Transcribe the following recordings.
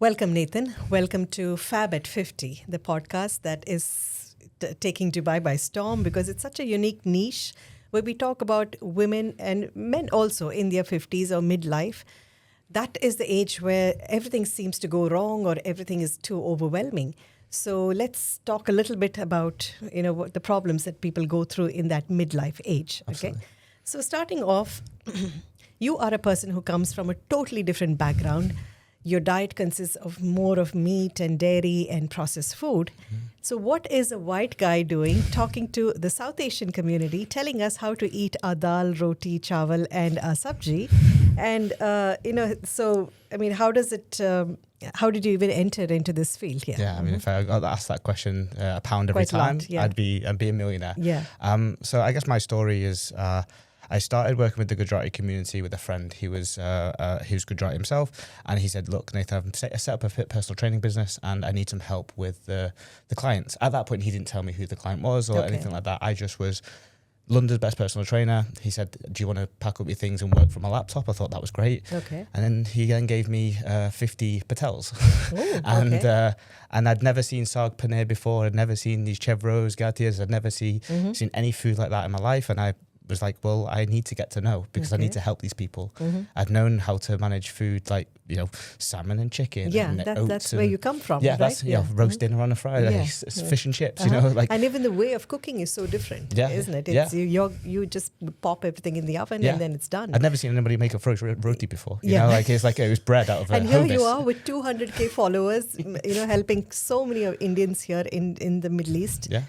Welcome, Nathan. Welcome to Fab at 50, the podcast that is taking Dubai by storm because it's such a unique niche where we talk about women and men also in their 50s or midlife. That is the age where everything seems to go wrong or everything is too overwhelming. So let's talk a little bit about, what the problems that people go through in that midlife age. Absolutely. Okay. So starting off, you are a person who comes from a totally different background. Your diet consists of more of meat and dairy and processed food. Mm-hmm. So what is a white guy doing talking to the South Asian community, telling us how to eat our dal, roti, chawal and sabji? And, how does it... how did you even enter into this field here? Yeah, I mean, if I got asked that question a pound every Quite time, lot, yeah. I'd be a millionaire. Yeah. So I guess my story is I started working with the Gujarati community with a friend. He was Gujarati himself, and he said, "Look, Nathan, I've set up a personal training business, and I need some help with the clients." At that point, he didn't tell me who the client was or anything like that. I just was London's best personal trainer. He said, "Do you want to pack up your things and work from a laptop?" I thought that was great. Okay. And then he gave me 50 patels. Ooh, and okay. And I'd never seen saag paneer before. I'd never seen these chevros, gatias. I'd never seen any food like that in my life. And I was like, well, I need to get to know because I need to help these people. Mm-hmm. I've known how to manage food like, salmon and chicken. Yeah, and that's where you come from, yeah, right? That's roast dinner on a Friday, fish and chips, And even the way of cooking is so different, isn't it? It's you just pop everything in the oven and then it's done. I've never seen anybody make a fresh roti before. It's like it was bread out of a And here hovis. you are with 200K followers, helping so many Indians here in the Middle East. Yeah.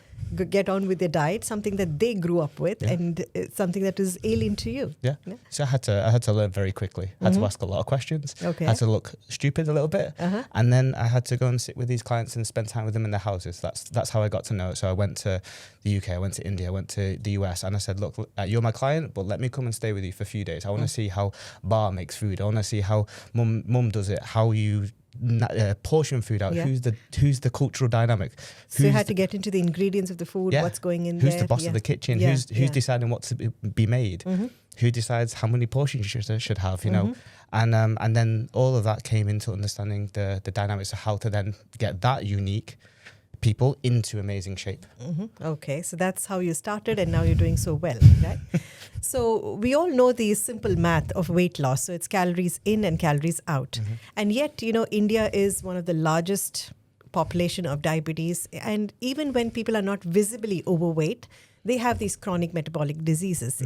Get on with their diet, something that they grew up with, and it's something that is alien to you. Yeah. So I had to learn very quickly. I had to ask a lot of questions. Okay. I had to look stupid a little bit, and then I had to go and sit with these clients and spend time with them in their houses. That's how I got to know it. So I went to the UK, I went to India, I went to the US, and I said, "Look, you're my client, but let me come and stay with you for a few days. I want to see how Bar makes food. I want to see how Mum does it. How you." Portion food out. Who's the cultural dynamic? So you had to get into the ingredients of the food, what's going in who's there. The boss of the kitchen? Who's deciding what to be made? Who decides how many portions you should have? And then all of that came into understanding the dynamics of how to then get that unique people into amazing shape. Okay, so that's how you started, and now you're doing so well, right? So we all know the simple math of weight loss. So it's calories in and calories out. And yet, India is one of the largest population of diabetes. And even when people are not visibly overweight, they have these chronic metabolic diseases,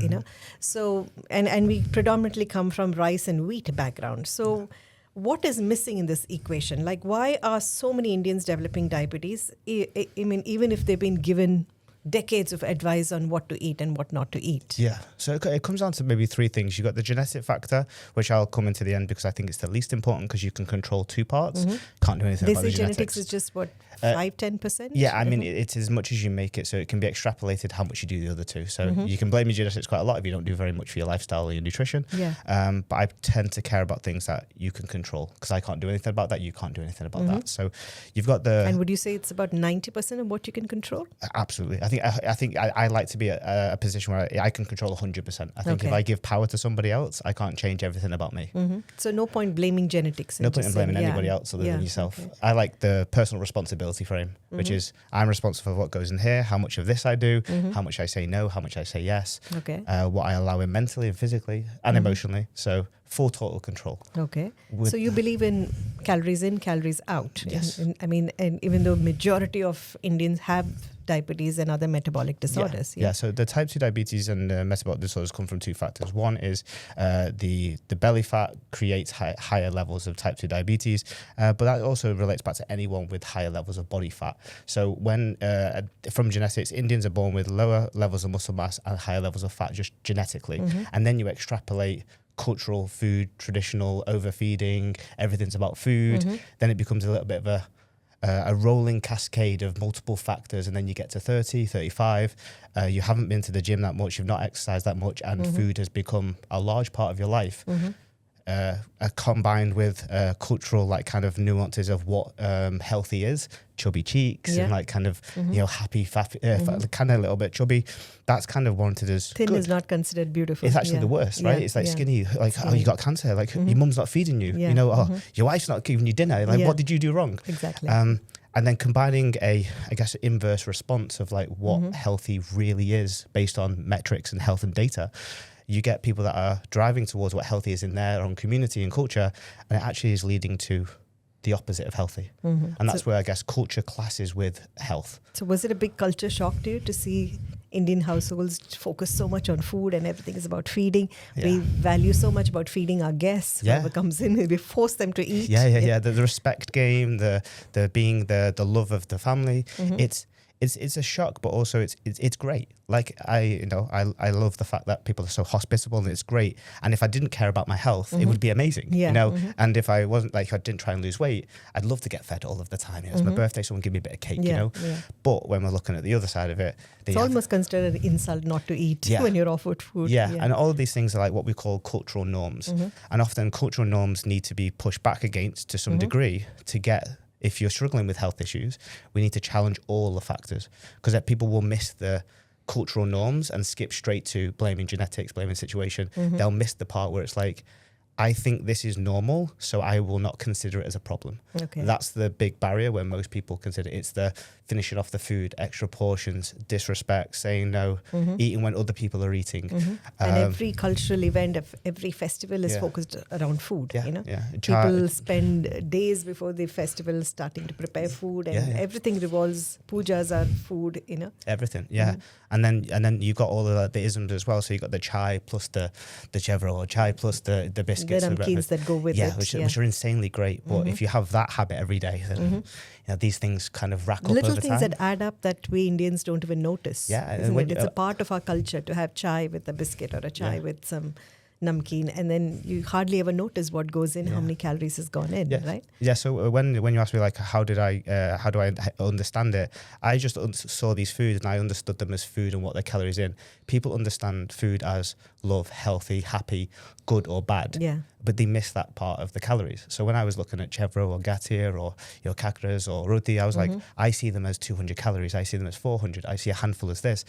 So, and we predominantly come from rice and wheat background. So what is missing in this equation? Like, why are so many Indians developing diabetes? I mean, even if they've been given decades of advice on what to eat and what not to eat. Yeah. So it comes down to maybe three things. You've got the genetic factor, which I'll come into the end because I think it's the least important because you can control two parts. Can't do anything about the genetics. Genetics is just what, 5-10%? Yeah, I mean, it's as much as you make it, so it can be extrapolated how much you do the other two. So you can blame your genetics quite a lot if you don't do very much for your lifestyle or your nutrition. Yeah. But I tend to care about things that you can control because I can't do anything about that. You can't do anything about that. So you've got the... And would you say it's about 90% of what you can control? Absolutely. I think I like to be at a position where I can control 100%. I think if I give power to somebody else, I can't change everything about me. So no point blaming genetics. No point in blaming anybody else other than yourself. Okay. I like the personal responsibility frame, which is I'm responsible for what goes in here, how much of this I do, how much I say no, how much I say yes, what I allow in mentally and physically and emotionally. So full total control. Okay. So you believe in calories in, calories out. Yes. And even though majority of Indians have diabetes and other metabolic disorders. Yeah. So the type 2 diabetes and metabolic disorders come from two factors. One is the belly fat creates higher levels of type 2 diabetes, but that also relates back to anyone with higher levels of body fat. So when from genetics, Indians are born with lower levels of muscle mass and higher levels of fat just genetically, and then you extrapolate cultural food, traditional overfeeding, everything's about food, then it becomes a little bit of a rolling cascade of multiple factors, and then you get to 30, 35, you haven't been to the gym that much, you've not exercised that much, and food has become a large part of your life. combined with cultural like kind of nuances of what healthy is, chubby cheeks and like kind of happy, kind of a little bit chubby. That's kind of warranted as thin good. is not considered beautiful. It's actually the worst, right? It's like skinny, like oh, you got cancer, like your mum's not feeding you, you know, oh, your wife's not giving you dinner, like what did you do wrong? Exactly. And then combining I guess, inverse response of like what healthy really is based on metrics and health and data. You get people that are driving towards what healthy is in their own community and culture, and it actually is leading to the opposite of healthy. And that's where I guess culture clashes with health. So was it a big culture shock to you to see Indian households focus so much on food and everything is about feeding? We value so much about feeding our guests. Whoever comes in, we force them to eat. The respect game, the being the love of the family. It's a shock, but also it's great. Like I love the fact that people are so hospitable, and it's great. And if I didn't care about my health, it would be amazing, you know. And if I wasn't like, if I didn't try and lose weight, I'd love to get fed all of the time. You know, it's my birthday, someone give me a bit of cake, you know. But when we're looking at the other side of it, it's almost considered an insult not to eat when you're offered food. And all of these things are like what we call cultural norms, and often cultural norms need to be pushed back against to some degree to get. If you're struggling with health issues, we need to challenge all the factors, because people will miss the cultural norms and skip straight to blaming genetics, blaming situation. They'll miss the part where it's like, I think this is normal, so I will not consider it as a problem. That's the big barrier where most people consider it's the finishing off the food, extra portions, disrespect, saying no, eating when other people are eating. And every cultural event, every festival is focused around food. You know, people spend days before the festival starting to prepare food, and everything revolves. Pujas are food. You know, everything. And then you've got all of the isms as well. So you've got the chai plus the chevro, or chai plus the biscuits, the namkeens that go with it, which are insanely great. But if you have that habit every day, then you know, these things kind of rack up little over things time. that add up that we Indians don't even notice. It's a part of our culture to have chai with a biscuit or a chai with some namkeen, and then you hardly ever notice what goes in, how many calories has gone in, right? So when you asked me like how do I understand it, I just saw these foods and I understood them as food and what their calories in. People understand food as love, healthy, happy, good or bad, but they miss that part of the calories. So when I was looking at chevro or gatir or kakras or roti, I was like, I see them as 200 calories, I see them as 400, I see a handful as this.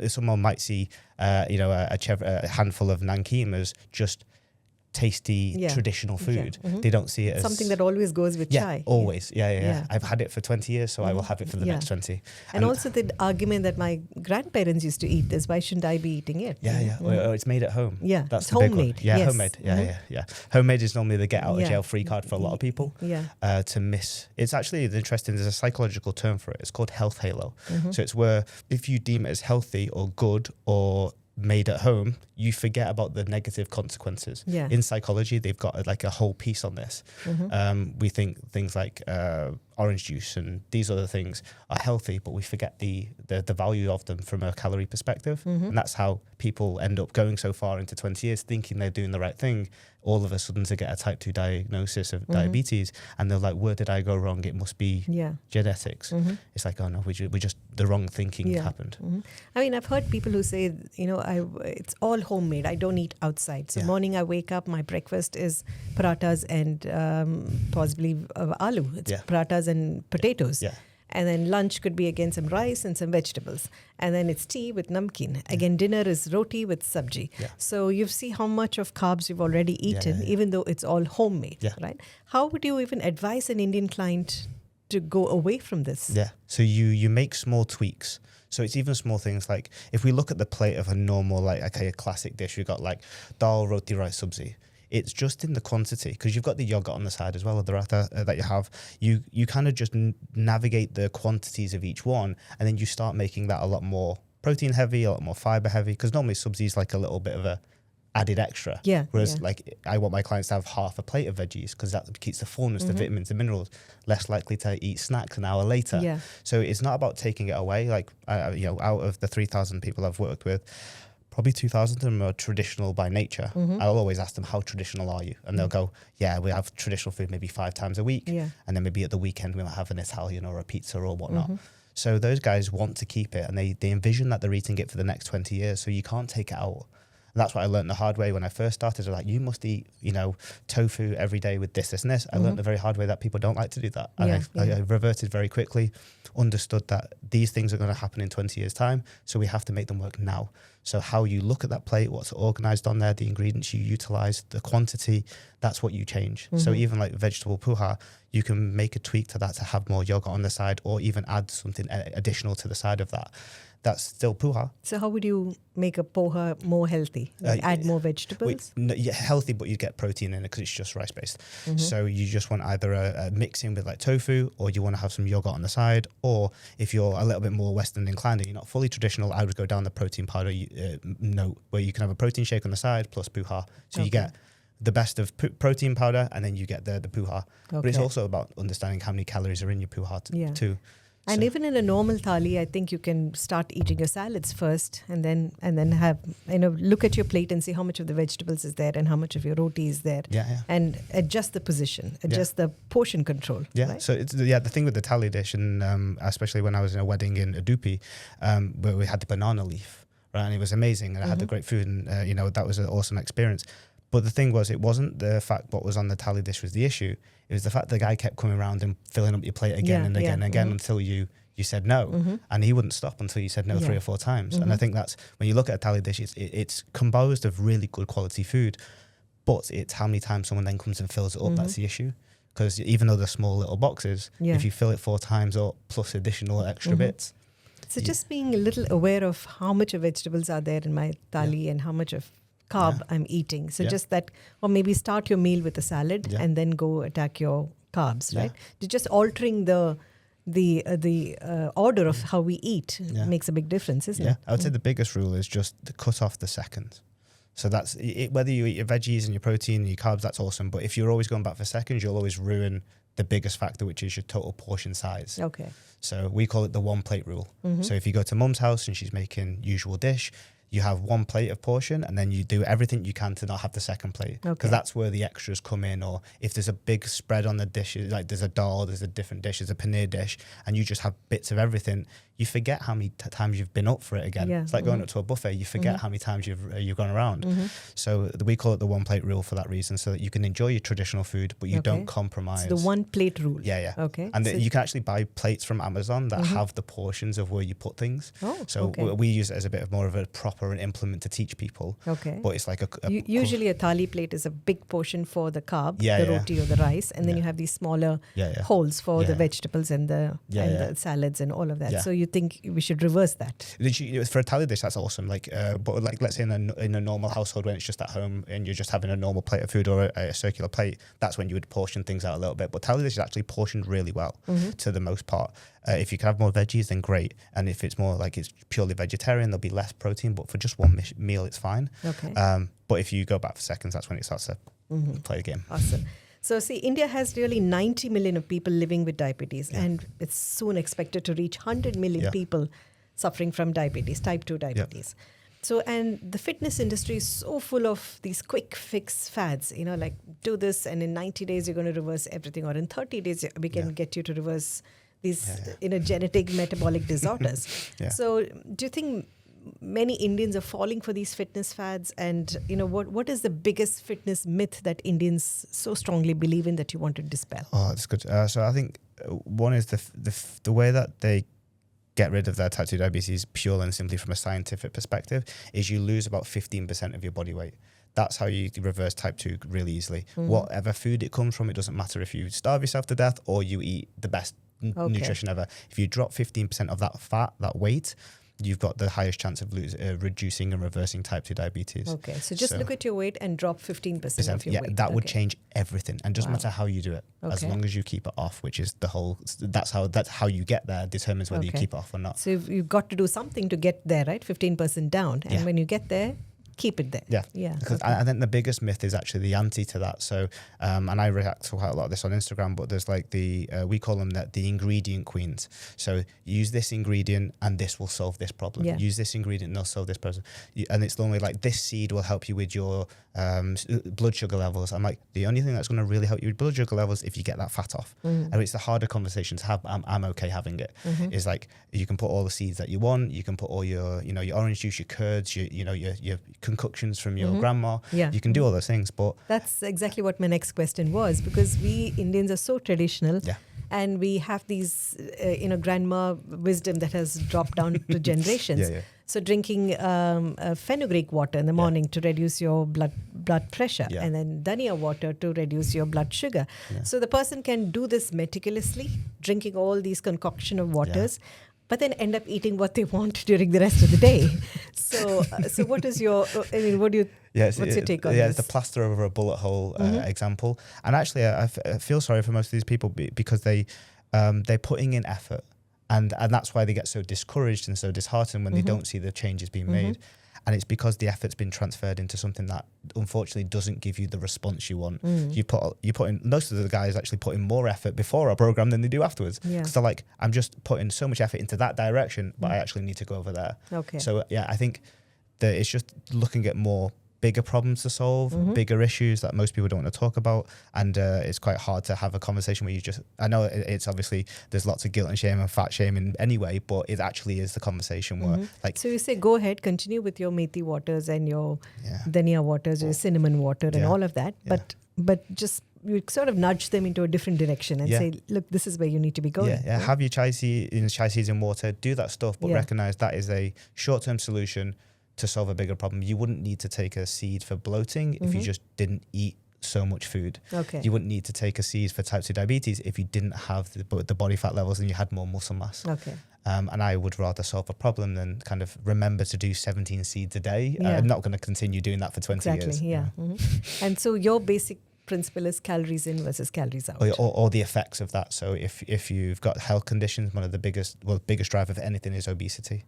Someone might see a handful of nankeem as just tasty traditional food. They don't see it as something that always goes with chai. Always. I've had it for 20 years, so I will have it for the next 20. And also the argument that my grandparents used to eat is, why shouldn't I be eating it? Well, it's made at home. it's That's the homemade. Big one. Homemade. Homemade is normally the get out of jail free card for a lot of people. To miss, it's actually interesting, there's a psychological term for it. It's called health halo. So it's where if you deem it as healthy or good or made at home, you forget about the negative consequences. In psychology, they've got like a whole piece on this. We think things like orange juice and these other things are healthy, but we forget the value of them from a calorie perspective. And that's how people end up going so far into 20 years thinking they're doing the right thing, all of a sudden to get a type 2 diagnosis of diabetes, and they're like, where did I go wrong? It must be genetics. It's like, oh no, we just the wrong thinking happened. I mean, I've heard people who say, it's all homemade, I don't eat outside. So morning I wake up, my breakfast is parathas and possibly aloo. It's parathas and potatoes. And then lunch could be again some rice and some vegetables. And then it's tea with namkeen. Again, dinner is roti with sabji. So you see how much of carbs you've already eaten, even though it's all homemade, right? How would you even advise an Indian client to go away from this? So you make small tweaks. So it's even small things like, if we look at the plate of a normal, a classic dish, you've got like dal, roti, rice, sabzi. It's just in the quantity, because you've got the yogurt on the side as well, the ratha that you have. You kind of just navigate the quantities of each one, and then you start making that a lot more protein heavy, a lot more fiber heavy, because normally sabzi is like a little bit of a added extra. Whereas like I want my clients to have half a plate of veggies, because that keeps the fullness, the vitamins and minerals, less likely to eat snacks an hour later. So it's not about taking it away. Like, out of the 3,000 people I've worked with, probably 2,000 of them are traditional by nature. I'll always ask them, how traditional are you? And they'll go, we have traditional food maybe 5 times a week. And then maybe at the weekend we might have an Italian or a pizza or whatnot. So those guys want to keep it, and they envision that they're eating it for the next 20 years. So you can't take it out. that's what I learned the hard way when I first started. I was like, you must eat, tofu every day with this, this, and this. I learned the very hard way that people don't like to do that. And I reverted very quickly, understood that these things are going to happen in 20 years' time, so we have to make them work now. So how you look at that plate, what's organized on there, the ingredients you utilize, the quantity, that's what you change. So even like vegetable puha, you can make a tweak to that to have more yogurt on the side, or even add something additional to the side of that. That's still puha. So how would you make a poha more healthy? Like add more vegetables? Healthy, but you get protein in it because it's just rice based. So you just want either a mixing with like tofu, or you want to have some yogurt on the side, or if you're a little bit more Western inclined and you're not fully traditional, I would go down the protein powder note, where you can have a protein shake on the side plus puha. So you get the best of protein powder, and then you get the puha. But it's also about understanding how many calories are in your puha too. And even in a normal thali, I think you can start eating your salads first, and then have, look at your plate and see how much of the vegetables is there and how much of your roti is there, and adjust the position, adjust the portion control. Right? So it's the thing with the thali dish, and especially when I was in a wedding in Udupi, where we had the banana leaf, right, and it was amazing, and I had the great food, and that was an awesome experience. But the thing was, it wasn't the fact what was on the thali dish was the issue. It was the fact the guy kept coming around and filling up your plate again and again and again until you said no. And he wouldn't stop until you said no 3 or 4 times. And I think that's, when you look at a thali dish, it's composed of really good quality food, but it's how many times someone then comes and fills it up, that's the issue. Because even though they're small little boxes, if you fill it 4 times up plus additional extra bits. So just being a little aware of how much of vegetables are there in my thali and how much of carb I'm eating. So just that, or maybe start your meal with a salad and then go attack your carbs, right? Just altering the order of how we eat makes a big difference, isn't it? I would say the biggest rule is just to cut off the seconds. So that's it, whether you eat your veggies and your protein and your carbs, that's awesome. But if you're always going back for seconds, you'll always ruin the biggest factor, which is your total portion size. Okay. So we call it the 1 plate rule. So if you go to mum's house and she's making usual dish, you have 1 plate of portion, and then you do everything you can to not have the second plate, because that's where the extras come in. Or if there's a big spread on the dishes, like there's a dal, there's a different dish, there's a paneer dish, and you just have bits of everything, you forget how many times you've been up for it again. It's like going up to a buffet, you forget how many times you've gone around. So we call it the 1 plate rule for that reason, so that you can enjoy your traditional food, but you don't compromise. So the 1 plate rule. Okay. And you can actually buy plates from Amazon that have the portions of where you put things. We use it as a bit of more of a proper and implement to teach people. But it's like usually a thali plate is a big portion for the carb, the roti or the rice, and then you have these smaller holes for the vegetables and the salads and all of that. So you think we should reverse that? For a thali dish, that's awesome. But let's say in a normal household, when it's just at home and you're just having a normal plate of food or a circular plate, that's when you would portion things out a little bit. But thali dish is actually portioned really well to the most part. If you can have more veggies, then great. And if it's more like it's purely vegetarian, there'll be less protein. But for just one meal, it's fine. But if you go back for seconds, that's when it starts to play the game. Awesome. So see, India has really 90 million of people living with diabetes, and it's soon expected to reach 100 million people suffering from diabetes, type 2 diabetes. So, and the fitness industry is so full of these quick fix fads, like do this and in 90 days you're going to reverse everything, or in 30 days we can get you to reverse these genetic metabolic disorders. So do you think many Indians are falling for these fitness fads? And what is the biggest fitness myth that Indians so strongly believe in that you want to dispel? Oh, that's good. So I think one is the way that they get rid of their type 2 diabetes purely and simply from a scientific perspective is you lose about 15% of your body weight. That's how you reverse type 2 really easily. Whatever food it comes from, it doesn't matter if you starve yourself to death or you eat the best nutrition ever. If you drop 15% of that fat, that weight, you've got the highest chance of reducing and reversing type 2 diabetes. Okay, so just look at your weight and drop 15% of your weight. That would change everything, and doesn't matter how you do it, as long as you keep it off, which is that's how you get there determines whether you keep it off or not. So you've got to do something to get there, right? 15% down, and when you get there, keep it there. Because I think the biggest myth is actually the anti to that. So and I react to quite a lot of this on Instagram, but there's like we call them the ingredient queens. So use this ingredient and this will solve this problem. Use this ingredient and they'll solve this problem. And it's only like this seed will help you with your blood sugar levels. I'm like, the only thing that's going to really help you with blood sugar levels if you get that fat off. And it's the harder conversation to have. I'm okay having it. Is like you can put all the seeds that you want. You can put all your your orange juice, your curds, your concoctions from your grandma. Yeah. You can do all those things, but That's exactly what my next question was, because we Indians are so traditional. yeah. And we have these, grandma wisdom that has dropped down to generations. Yeah. So drinking fenugreek water in the morning to reduce your blood pressure, Yeah. and then dhania water to reduce your blood sugar. Yeah. So the person can do this meticulously, drinking all these concoction of waters, but then end up eating what they want during the rest of the day. So what is your? I mean, what do you? Yes, what's your take on yeah, this? it's the plaster over a bullet hole example. And actually, I feel sorry for most of these people because they're putting in effort, and that's why they get so discouraged and so disheartened when they don't see the changes being made. And it's because the effort's been transferred into something that unfortunately doesn't give you the response you want. You put in, most of the guys actually put in more effort before our program than they do afterwards. Because they're like, I'm just putting so much effort into that direction, but I actually need to go over there. Okay. So yeah, I think that it's just looking at more bigger problems to solve, bigger issues that most people don't want to talk about, and it's quite hard to have a conversation where you just, I know it's obviously there's lots of guilt and shame and fat shaming anyway, but it actually is the conversation where like, so you say go ahead, continue with your methi waters and your dhania waters, your cinnamon water and all of that, but just you sort of nudge them into a different direction and say, look, this is where you need to be going. Have your chai seeds in water, do that stuff, but recognize that is a short-term solution to solve a bigger problem. You wouldn't need to take a seed for bloating if you just didn't eat so much food. Okay. You wouldn't need to take a seed for type 2 diabetes if you didn't have the body fat levels and you had more muscle mass. Okay. And I would rather solve a problem than kind of remember to do 17 seeds a day. I'm not going to continue doing that for 20 years. And so your basic principle is calories in versus calories out. Or the effects of that. So if you've got health conditions, one of the biggest driver for anything is obesity.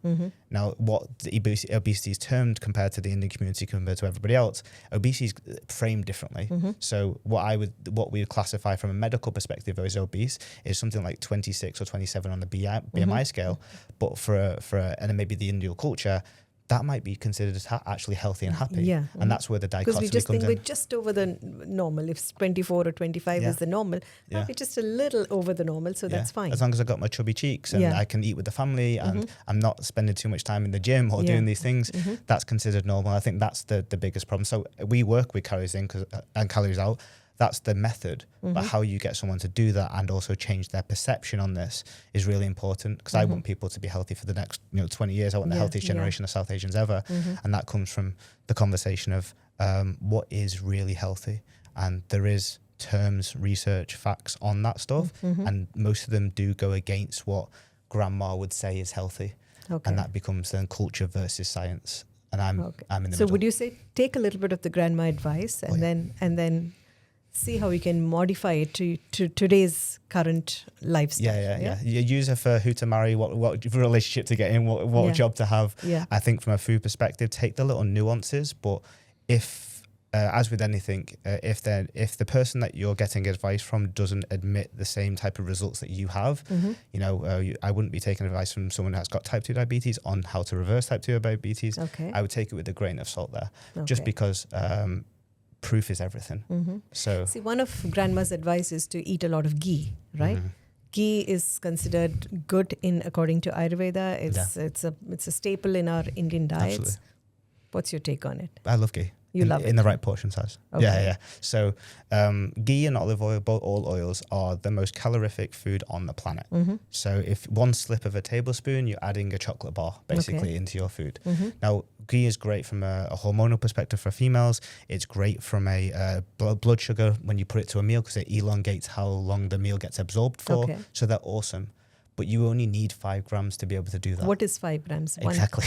Now, what the obesity is termed compared to the Indian community, compared to everybody else, obesity is framed differently. So what we would classify from a medical perspective as obese is something like 26 or 27 on the BMI scale. But and maybe the Indian culture, that might be considered as actually healthy and happy. And that's where the dichotomy comes in. Because we just think we're just over the normal. If 24 or 25 is the normal, we're just a little over the normal, so that's fine. As long as I've got my chubby cheeks and I can eat with the family and I'm not spending too much time in the gym or doing these things, that's considered normal. I think that's the biggest problem. So we work with calories in and calories out. That's the method, but how you get someone to do that and also change their perception on this is really important, because I want people to be healthy for the next 20 years. I want the healthiest generation of South Asians ever. And that comes from the conversation of what is really healthy. And there is terms, research, facts on that stuff. And most of them do go against what grandma would say is healthy. And that becomes then culture versus science. And I'm in the middle. So would you say take a little bit of the grandma advice and then see how we can modify it to today's current lifestyle? You use her for who to marry, what relationship to get in, what job to have. I think from a food perspective, take the little nuances, but if as with anything, if the person that you're getting advice from doesn't admit the same type of results that you have, I wouldn't be taking advice from someone that's got type 2 diabetes on how to reverse type 2 diabetes. I would take it with a grain of salt there, just because proof is everything. So see, one of grandma's advice is to eat a lot of ghee, right? Ghee is considered good according to Ayurveda. It's a staple in our Indian diets. Absolutely. What's your take on it? I love ghee. You love it in the right portion size. Okay. So ghee and olive oil, both all oils, are the most calorific food on the planet. So if one slip of a tablespoon, you're adding a chocolate bar basically into your food. Now, ghee is great from a hormonal perspective for females. It's great from a blood sugar when you put it to a meal, because it elongates how long the meal gets absorbed for. So they're awesome. But you only need 5 grams to be able to do that. What is 5 grams? Exactly.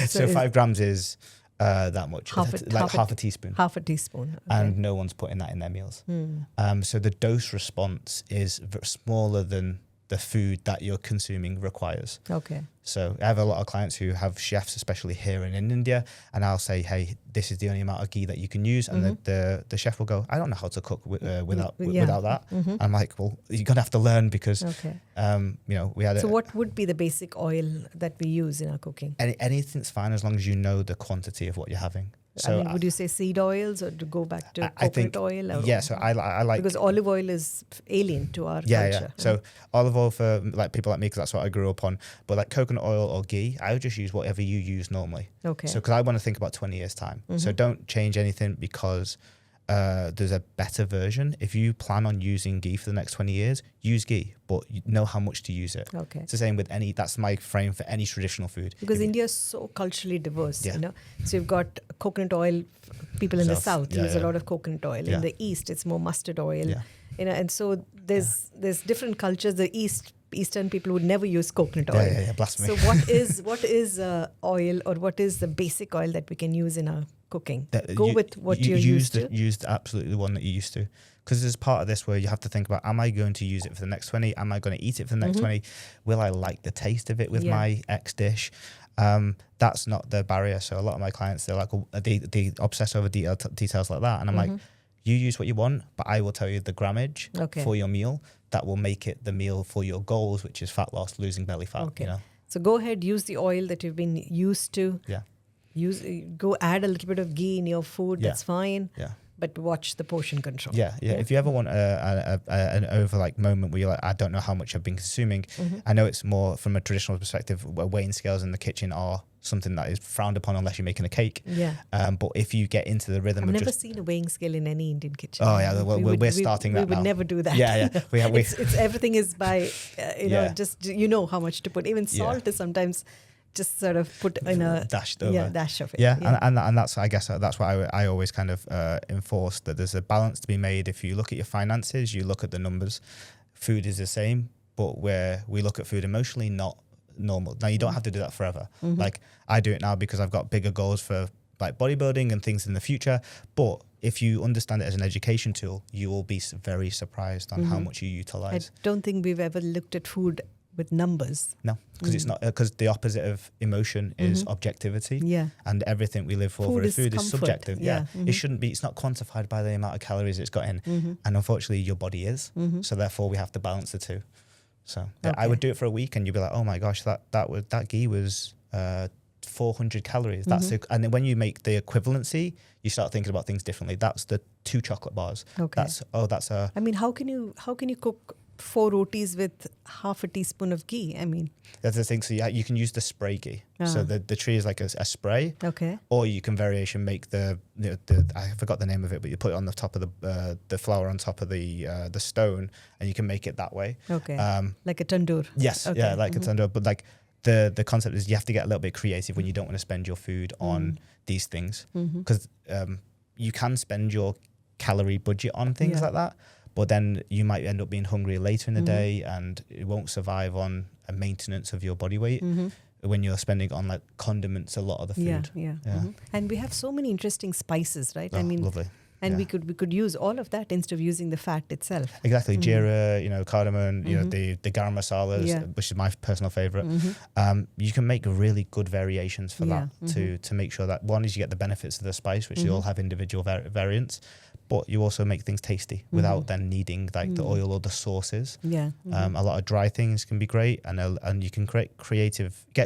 So 5 grams is that much, half a teaspoon. Half a teaspoon. And no one's putting that in their meals. So the dose response is smaller than the food that you're consuming requires. So I have a lot of clients who have chefs, especially here and in India, and I'll say, hey, this is the only amount of ghee that you can use. And the chef will go, I don't know how to cook without that. I'm like, well, you're going to have to learn, because, we had So what would be the basic oil that we use in our cooking? Anything's fine as long as you know the quantity of what you're having. So I mean, would you say seed oils or to go back to I think, coconut oil? Or, yeah, so I like, because olive oil is alien to our yeah, culture. yeah. So olive oil for like people like me, because that's what I grew up on. But like coconut oil or ghee, I would just use whatever you use normally. Okay. So because I want to think about 20 years time. So don't change anything because there's a better version. If you plan on using ghee for the next 20 years, use ghee, but you know how much to use it. Okay. It's the same with that's my frame for any traditional food. Because India is so culturally diverse, Yeah. you know. So you've got coconut oil. People in the south Yeah, use yeah. a lot of coconut oil. Yeah. In the east, it's more mustard oil. Yeah. You know, and so there's different cultures. The Eastern people would never use coconut oil. Yeah, blasphemy. So what is oil, or what is the basic oil that we can use in our cooking? Go with what you're used to. Use absolutely the one that you're used to. Because there's part of this where you have to think about, am I going to use it for the next 20? Am I going to eat it for the next 20? Will I like the taste of it with my X dish? That's not the barrier. So a lot of my clients, they're like, they obsess over details like that. And I'm like, you use what you want, but I will tell you the grammage for your meal that will make it the meal for your goals, which is fat loss, losing belly fat. Okay. You know? So go ahead, use the oil that you've been used to. Yeah. Go add a little bit of ghee in your food. Yeah. That's fine. Yeah. But watch the portion control. Yeah. If you ever want an over moment where you're like, I don't know how much I've been consuming, I know it's more from a traditional perspective, where weighing scales in the kitchen are something that is frowned upon unless you're making a cake. Yeah. But if you get into the rhythm I've of never just... seen a weighing scale in any Indian kitchen. Oh, yeah. Well, we're starting that now. We would never do that. Yeah. It's everything is by, just, how much to put. Even salt is sometimes just sort of put in a dashed over. Yeah, dash of it. Yeah. And that's, I guess that's why I always kind of enforce that there's a balance to be made. If you look at your finances, you look at the numbers. Food is the same, but where we look at food emotionally, not normal. Now you don't have to do that forever. Like I do it now because I've got bigger goals for like bodybuilding and things in the future. But if you understand it as an education tool, you will be very surprised on how much you utilize. I don't think we've ever looked at food with numbers. No, because it's not, because the opposite of emotion is objectivity. Yeah. And everything we live for Food is is comfort. subjective. Yeah. It shouldn't be, it's not quantified by the amount of calories it's got in. And unfortunately your body is. So therefore we have to balance the two. So I would do it for a week and you'd be like, oh my gosh, that ghee was 400 calories. That's and then when you make the equivalency, you start thinking about things differently. That's the 2 chocolate bars. Okay. That's a... I mean, how can you cook 4 rotis with half a teaspoon of ghee? I mean, that's the thing. So you can use the spray ghee. So the tree is like a spray. Okay. Or you can make the I forgot the name of it, but you put it on the top of the flour on top of the stone, and you can make it that way. Okay. Like a tandoor. Yes. Okay. Yeah, like a tandoor. But like the concept is you have to get a little bit creative when you don't want to spend your food on these things, because you can spend your calorie budget on things like that. But then you might end up being hungry later in the day, and it won't survive on a maintenance of your body weight when you're spending on like condiments a lot of the food. Yeah. And we have so many interesting spices, right? Oh, I mean, lovely. And we could use all of that instead of using the fat itself. Exactly, jeera, cardamom, the garam masalas, which is my personal favorite. You can make really good variations for that to make sure that one is you get the benefits of the spice, which they all have individual variants, but you also make things tasty without then needing like the oil or the sauces. Yeah. A lot of dry things can be great, and you can get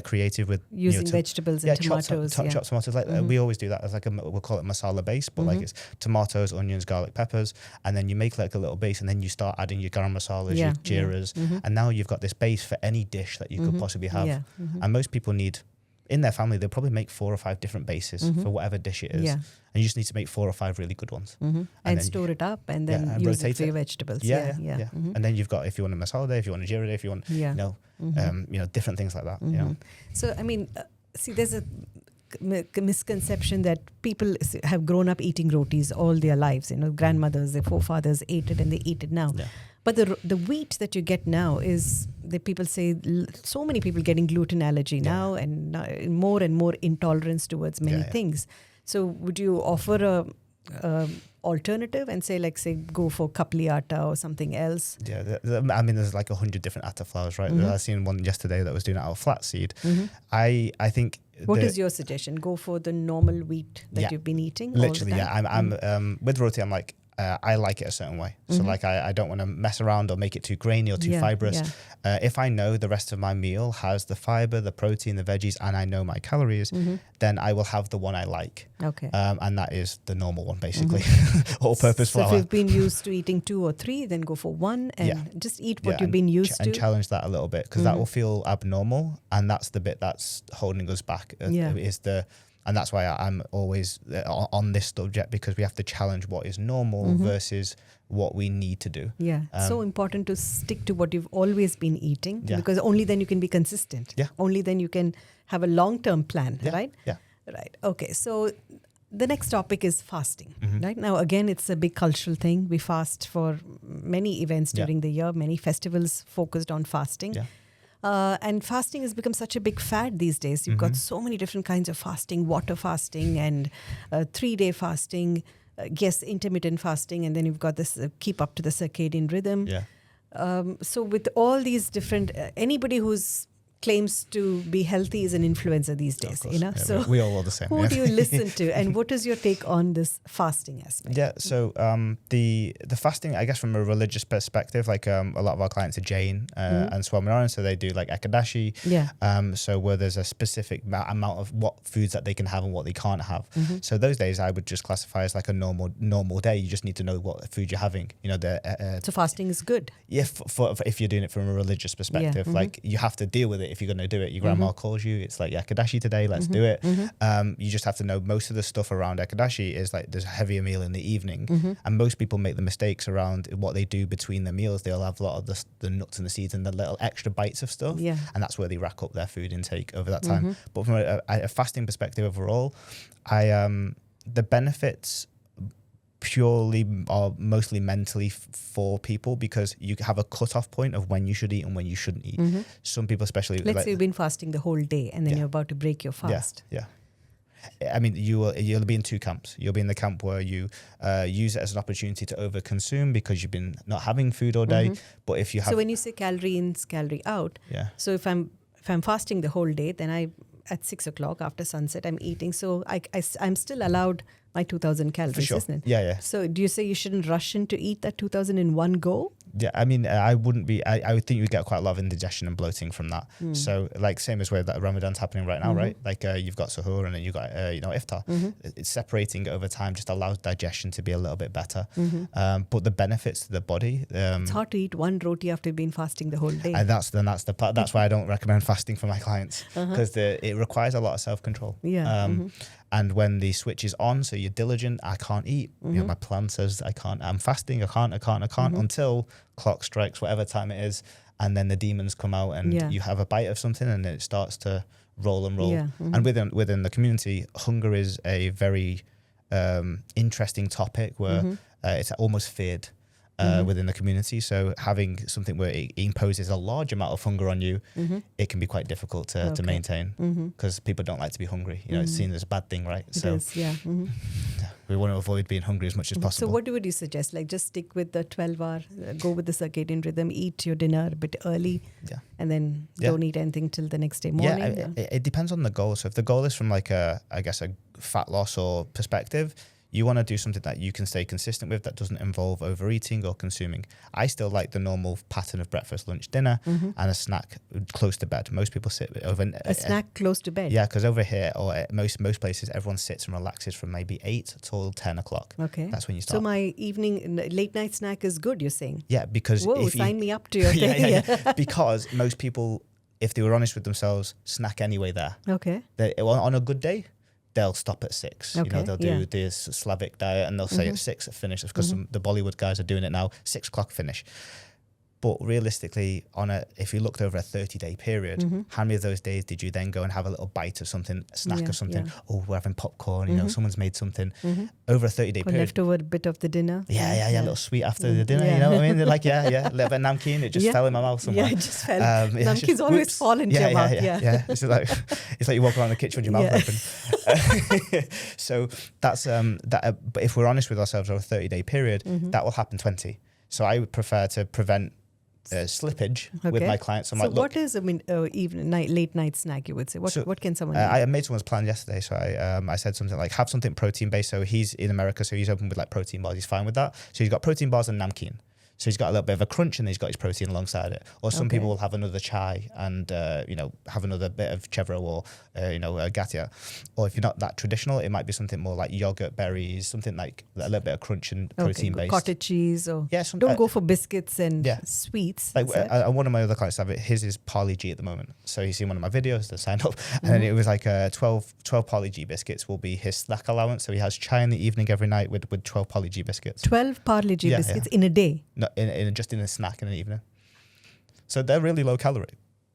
creative with using vegetables and tomatoes. Chopped tomatoes, like we always do that as like we'll call it masala base, but like it's tomatoes, onions, garlic, peppers, and then you make like a little base, and then you start adding your garam masalas, your jeeras, and now you've got this base for any dish that you could possibly have. Yeah. And most people need, in their family, they'll probably make 4 or 5 different bases for whatever dish it is. Yeah. And you just need to make 4 or 5 really good ones. And store it up and then and use it rotate for your it. vegetables. Yeah. And then you've got, if you want a masala day, if you want a jeera day, if you want, different things like that. So, I mean, see, there's a misconception that people have grown up eating rotis all their lives. Grandmothers, their forefathers ate it and they eat it now. Yeah. But the wheat that you get now is, people say, so many people getting gluten allergy now, and more intolerance towards many things. So would you offer a alternative and say go for kapli atta or something else? Yeah, I mean, there's like 100 different atta flours, right? I seen one yesterday that was doing it out of flaxseed. I think. What is your suggestion? Go for the normal wheat that you've been eating. Literally, all the time? I'm with roti. I'm like, I like it a certain way. So like I don't want to mess around or make it too grainy or too fibrous. If I know the rest of my meal has the fiber, the protein, the veggies, and I know my calories, then I will have the one I like. Okay. And that is the normal one, basically. All-purpose So flour. if you've been used to eating 2 or 3, then go for 1 and just eat what you've been used to. And challenge that a little bit, because that will feel abnormal, and that's the bit that's holding us back. And that's why I'm always on this subject, because we have to challenge what is normal versus what we need to do. Yeah, so important to stick to what you've always been eating, because only then you can be consistent. Yeah. Only then you can have a long-term plan, right? Yeah. Right. Okay. So the next topic is fasting, right? Now, again, it's a big cultural thing. We fast for many events during the year, many festivals focused on fasting. Yeah. And fasting has become such a big fad these days. You've got so many different kinds of fasting, water fasting and 3-day fasting, intermittent fasting, and then you've got this keep up to the circadian rhythm. Yeah. So with all these different, anybody who's claims to be healthy is an influencer these days, you know. Yeah, so we all are the same. Who do you listen to, and what is your take on this fasting aspect? Yeah, so the fasting, I guess, from a religious perspective, like a lot of our clients are Jain and Swaminarayan, so they do like Ekadashi. Yeah. So where there's a specific amount of what foods that they can have and what they can't have. So those days I would just classify as like a normal day. You just need to know what food you're having. You know, so fasting is good. Yeah, for if you're doing it from a religious perspective, like you have to deal with it if you're going to do it. Your grandma calls you, it's like Ekadashi today, let's do it. You just have to know most of the stuff around Ekadashi is like there's a heavier meal in the evening, and most people make the mistakes around what they do between the meals. They'll have a lot of the nuts and the seeds and the little extra bites of stuff, and that's where they rack up their food intake over that time. But from a fasting perspective overall, the benefits purely or mostly mentally for people, because you have a cutoff point of when you should eat and when you shouldn't eat. Some people, especially let's say you've been fasting the whole day and then you're about to break your fast. Yeah. I mean, you'll be in two camps. You'll be in the camp where you use it as an opportunity to overconsume because you've been not having food all day. But if you have, so when you say calorie in, calorie out, so if I'm fasting the whole day, then at 6 o'clock after sunset I'm eating. So I'm still allowed my 2,000 calories, isn't it? Yeah. So do you say you shouldn't rush in to eat that 2,000 in one go? Yeah, I mean, I wouldn't be. I would think you get quite a lot of indigestion and bloating from that. So, like, same as where that Ramadan's happening right now, right? Like, you've got suhoor and then you've got, iftar. It's separating it over time just allows digestion to be a little bit better. But the benefits to the body. It's hard to eat one roti after you've been fasting the whole day. And that's the part. That's why I don't recommend fasting for my clients, because it requires a lot of self-control. Yeah. And when the switch is on, so you're diligent, I can't eat. You know, my plan says I can't. I'm fasting. I can't until clock strikes whatever time it is, and then the demons come out and you have a bite of something and it starts to roll and roll. And within the community, hunger is a very interesting topic where it's almost feared. Within the community, so having something where it imposes a large amount of hunger on you, it can be quite difficult to maintain, because people don't like to be hungry. You know, it's seen as a bad thing, right? It is, yeah. We want to avoid being hungry as much as possible. So what would you suggest? Like, just stick with the 12-hour, go with the circadian rhythm, eat your dinner a bit early, and then don't eat anything till the next day morning. It depends on the goal. So if the goal is from like a fat loss or perspective, you want to do something that you can stay consistent with that doesn't involve overeating or consuming. I still like the normal pattern of breakfast, lunch, dinner, and a snack close to bed. Most people sit over a snack close to bed. Yeah, because over here or at most places, everyone sits and relaxes from maybe 8 till 10 o'clock. Okay, that's when you start. So my late night snack is good, you're saying? Yeah, because sign me up to your thing. Because most people, if they were honest with themselves, snack anyway there. Okay. On a good day, they'll stop at 6. Okay, you know, they'll do this Slavic diet and they'll say at 6 it finish, because the Bollywood guys are doing it now, 6 o'clock finish. But realistically, if you looked over a 30-day period, how many of those days did you then go and have a little bite of something, a snack of something? Yeah. Oh, we're having popcorn, you know, someone's made something. Over a 30-day period. Leftover bit of the dinner. Yeah, a little sweet after the dinner, you know what I mean? They're like, a little bit of namkeen, it just fell in my mouth somewhere. Yeah, it just fell. Namkeen's always fall into your mouth. Yeah. It's like you walk around the kitchen with your mouth open. So that's, but if we're honest with ourselves over a 30-day period, that will happen 20. So I would prefer to prevent slippage with Okay. my clients. So, I'm So like, look, what is, late night snack, you would say? What can someone I eat? made someone's plan yesterday, so I said something like have something protein based. So he's in America, so he's open with like protein bars. He's fine with that. So he's got protein bars and namkeen. So he's got a little bit of a crunch, and he's got his protein alongside it. Or some Okay. people will have another chai and have another bit of chevro or gatia. Or if you're not that traditional, it might be something more like yogurt, berries, something like a little bit of crunch and protein based. Cottage cheese or Yeah, don't go for biscuits and yeah. sweets. Like that's it. one of my other clients have it. His is Parley G at the moment. So he's seen one of my videos to sign up, and then it was like 12 Parley G biscuits will be his snack allowance. So he has chai in the evening every night with 12 Parley G biscuits. 12 Parle G Yeah, biscuits in a day. No, just in a snack in the evening. So they're really low calorie.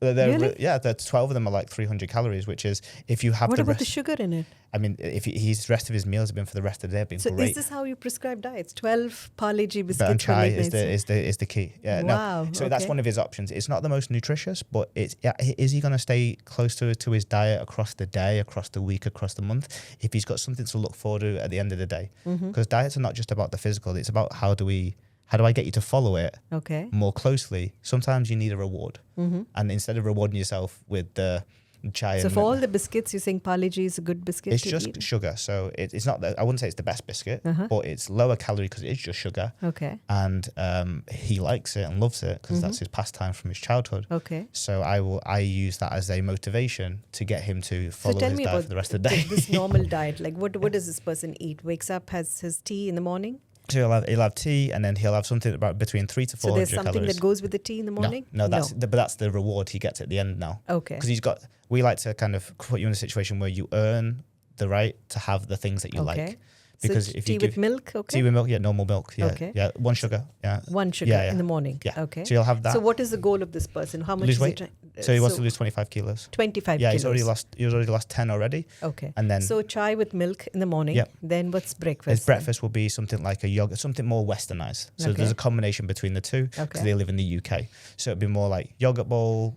Really? The 12 of them are like 300 calories, which is if you have What the about rest. the sugar in it? I mean, if his rest of his meals have been for the rest of the day, have been So great. is this how you prescribe diets? 12 Parle G But biscuits and for chai late is nights? the key. Yeah, Wow, no. So that's okay. one of his options. It's not the most nutritious, but is he going to stay close to his diet across the day, across the week, across the month? If he's got something to look forward to at the end of the day, because diets are not just about the physical. It's about how do I get you to follow it Okay. more closely? Sometimes you need a reward, and instead of rewarding yourself with the chai, So and for all the biscuits, you think Parle G is a good biscuit it's to just eat? sugar. So it's not I wouldn't say it's the best biscuit, but it's lower calorie because it's just sugar. Okay. And he likes it and loves it because that's his pastime from his childhood. Okay. So I use that as a motivation to get him to follow So tell his me diet about for the rest of the day. this normal diet. Like what does this person eat? Wakes up, has his tea in the morning? So he'll have tea, and then he'll have something about between 300 to 400 So there's something calories. that goes with the tea in the morning? No, but that's the reward he gets at the end now. Okay. Because we like to kind of put you in a situation where you earn the right to have the things that you Okay. like. Because so if tea you give with milk, okay? tea with milk, normal milk, Okay. one sugar, One sugar Yeah, yeah. in the morning. Yeah. Okay. So you'll have that. So what is the goal of this person? How much Lose is weight. So he wants to lose 25 kilos. 25 Yeah, kilos. he's already lost 10 already. Okay. And then So chai with milk in the morning. Yep. Then what's breakfast? his breakfast will be something like a yogurt, something more westernized. So Okay. there's a combination between the two because Okay. they live in the UK. So it'd be more like yogurt bowl,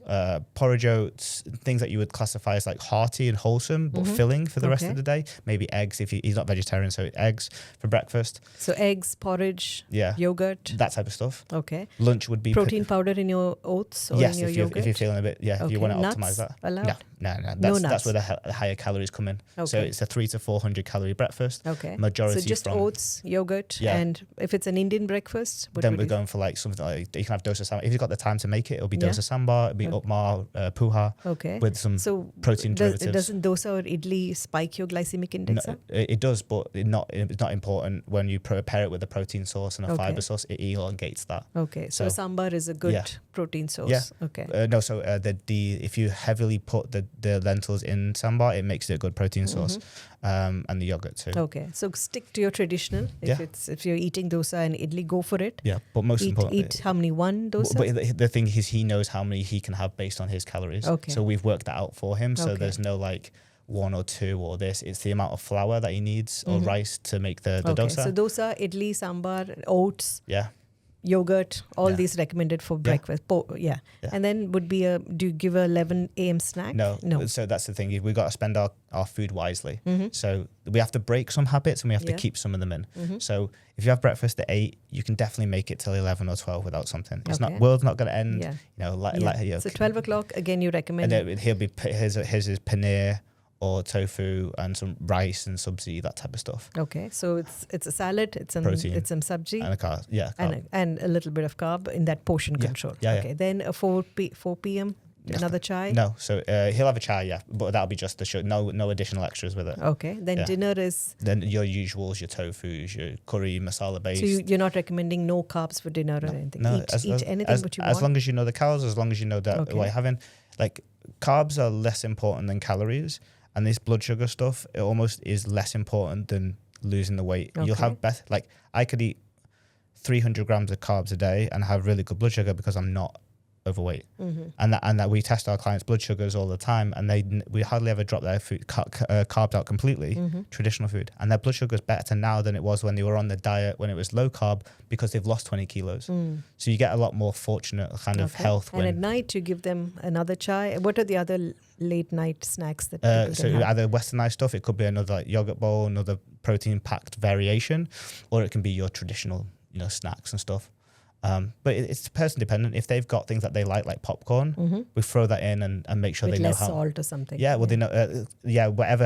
porridge oats, things that you would classify as like hearty and wholesome, but filling for the rest Okay. of the day. Maybe eggs if he's not vegetarian, so eggs for breakfast. So eggs, porridge, Yeah, yogurt. that type of stuff. Okay. Lunch would be Protein powder in your oats or Yes, in your if yogurt? you're feeling a bit, if Okay. you want to Nuts optimize that. allowed? No. No That's nuts. where the higher calories come in. So Okay. it's a 300 to 400 calorie breakfast. Okay. Majority So just from oats, yogurt, Yeah. and if it's an Indian breakfast, what then would we're you- going for like something like you can have dosa sambar. If you've got the time to make it, it'll be Yeah. dosa sambar, it'll be Okay. upma, puha Okay. with some So protein derivatives. doesn't dosa or idli spike your glycemic index No, up? it does, but it's not important when you prepare it with a protein sauce and a Okay. fiber sauce. It elongates that. Okay. So So- sambar is a good Yeah. protein source. Yeah. Okay. No, so if you heavily put the lentils in sambar, it makes it a good protein source, and the yogurt too. Okay. So stick to your traditional. Yeah. If you're eating dosa and idli, go for it. Yeah, but most importantly, Eat how many? One dosa? But the thing is, he knows how many he can have based on his calories. Okay. So we've worked that out for him. So Okay. there's no like one or two or this. It's the amount of flour that he needs or rice to make the Okay. dosa. So dosa, idli, sambar, oats, Yeah. yogurt, all Yeah. these recommended for Yeah. breakfast. Yeah. Yeah. And then would be do you give a 11 a.m. snack? No. No. So that's the thing. We've got to spend our food wisely. So we have to break some habits and we have to Yeah. keep some of them in. So if you have breakfast at 8, you can definitely make it till 11 or 12 without something. It's Okay. not world's not going to end. Yeah. So 12 o'clock, again, you recommend. And then he'll be his is paneer or tofu and some rice and sabzi, that type of stuff. Okay. So it's a salad, it's some sabji. And a carb. Yeah. Carb. And a little bit of carb in that portion Yeah. control. Yeah, yeah. Okay. Then a 4 p.m. another chai. No, so he'll have a chai, yeah, but that'll be just the show. No additional extras with it. Okay. Then Yeah. dinner is. Then your usuals, your tofus, your curry, masala based. So you're not recommending no carbs for dinner or anything. No, eat anything as, but you as want. long as you know the calories, as long as you know that Okay. what you're having, like carbs are less important than calories, and this blood sugar stuff, it almost is less important than losing the weight. You'll Okay. have best, like I could eat 300 grams of carbs a day and have really good blood sugar because I'm not overweight, and that we test our clients' blood sugars all the time, and we hardly ever drop their food carbs out completely, traditional food, and their blood sugar is better now than it was when they were on the diet when it was low carb because they've lost 20 kilos. So you get a lot more fortunate kind of Okay. health And when. at night you give them another chai. What are the other late night snacks that people So can have? either westernized stuff, it could be another like yogurt bowl, another protein packed variation, or it can be your traditional, snacks and stuff. But it's person dependent. If they've got things that they like popcorn, we throw that in and make sure With they know less how. salt or something. Yeah, well, they know.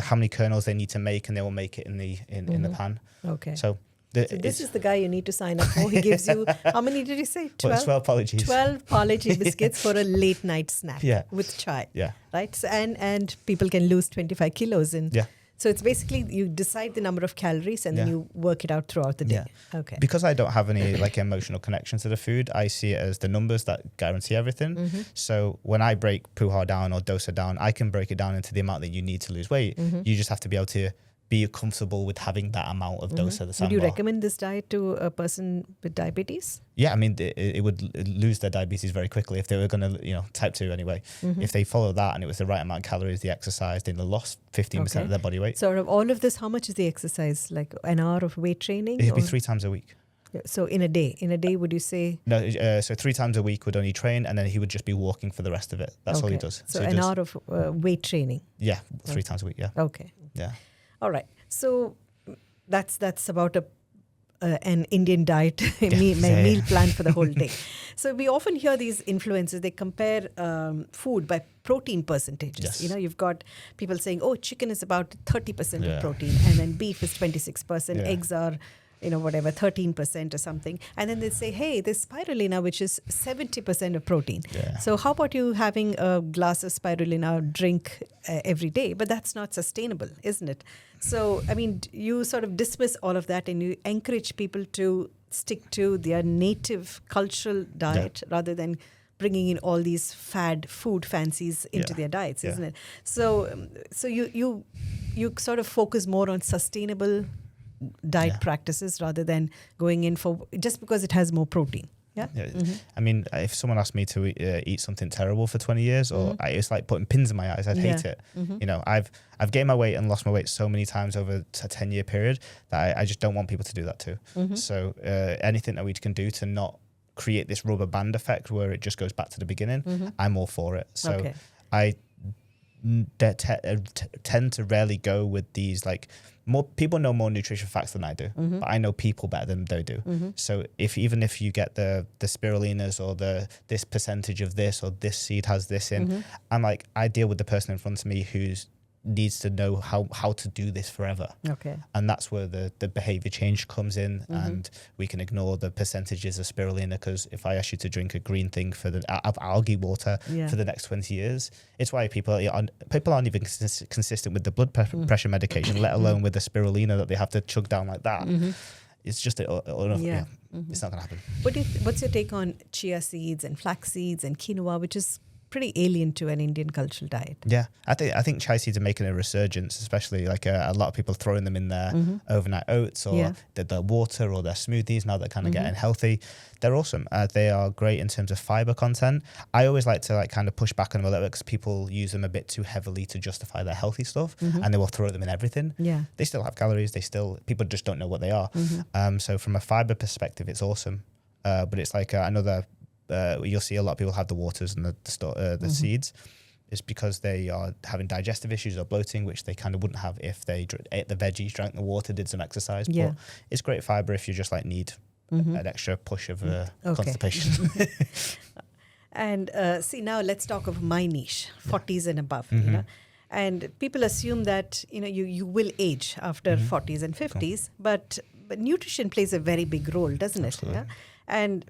How many kernels they need to make, and they will make it in the pan. Okay. So this is the guy you need to sign up for. He gives you, how many did you say? 12? 12 apologies. 12 Parle-G biscuits for a late night snack with chai. Yeah. Right? So, and people can lose 25 kilos in. Yeah. So it's basically you decide the number of calories and then you work it out throughout the day. Yeah. Okay. Because I don't have any like emotional connection to the food, I see it as the numbers that guarantee everything. So when I break puha down or dosa down, I can break it down into the amount that you need to lose weight. You just have to be able to be comfortable with having that amount of dosa. The Would you recommend this diet to a person with diabetes? Yeah, I mean, it would lose their diabetes very quickly if they were going to, type 2 anyway. If they follow that and it was the right amount of calories, they exercised, they lost 15% of their body weight. So out of all of this, how much is the exercise? Like an hour of weight training? It'd be 3 times a week. So in a day, would you say? No, so 3 times a week would only train, and then he would just be walking for the rest of it. That's all he does. So an hour of weight training? Yeah, 3 times a week, yeah. Okay. Yeah. All right. So that's about an Indian diet, meal plan for the whole day. So we often hear these influencers, they compare food by protein percentages. Yes. You've got people saying, chicken is about 30% of protein, and then beef is 26%, eggs are, 13% or something. And then they say, hey, there's spirulina, which is 70% of protein. Yeah. So how about you having a glass of spirulina drink every day? But that's not sustainable, isn't it? So, I mean, you sort of dismiss all of that and you encourage people to stick to their native cultural diet rather than bringing in all these fad food fancies into their diets, isn't it? So you sort of focus more on sustainable diet practices rather than going in for just because it has more protein. Yeah. I mean, if someone asked me to eat something terrible for 20 years, or it's like putting pins in my eyes, I'd hate it. I've gained my weight and lost my weight so many times over a 10-year period that I just don't want people to do that too. So anything that we can do to not create this rubber band effect where it just goes back to the beginning, I'm all for it. So I tend to rarely go with these more people know more nutrition facts than I do, but I know people better than they do. So even if you get the spirulinas or this percentage of this or this seed has this in, I'm like, I deal with the person in front of me who's needs to know how to do this forever. Okay. And that's where the behavior change comes in, and we can ignore the percentages of spirulina, because if I ask you to drink a green thing of algae water for the next 20 years, it's why people aren't even consistent with the blood pressure medication, let alone with the spirulina that they have to chug down like that. It's just it's not gonna happen. What's your take on chia seeds and flax seeds and quinoa, which is pretty alien to an Indian cultural diet? Yeah, I think chia seeds are making a resurgence, especially a lot of people throwing them in their overnight oats or their water or their smoothies now they're kind of getting healthy. They're awesome. They are great in terms of fiber content. I always like to kind of push back on them a little bit because people use them a bit too heavily to justify their healthy stuff, and they will throw them in everything. Yeah, they still have calories. People just don't know what they are. So from a fiber perspective, it's awesome. But it's another. You'll see a lot of people have the waters and the seeds. It's because they are having digestive issues or bloating, which they kind of wouldn't have if they ate the veggies, drank the water, did some exercise. Yeah. But it's great fiber if you just need an extra push of constipation. And see, now let's talk of my niche, 40s and above. And people assume that you will age after 40s and 50s, but nutrition plays a very big role, doesn't it? Yeah? And,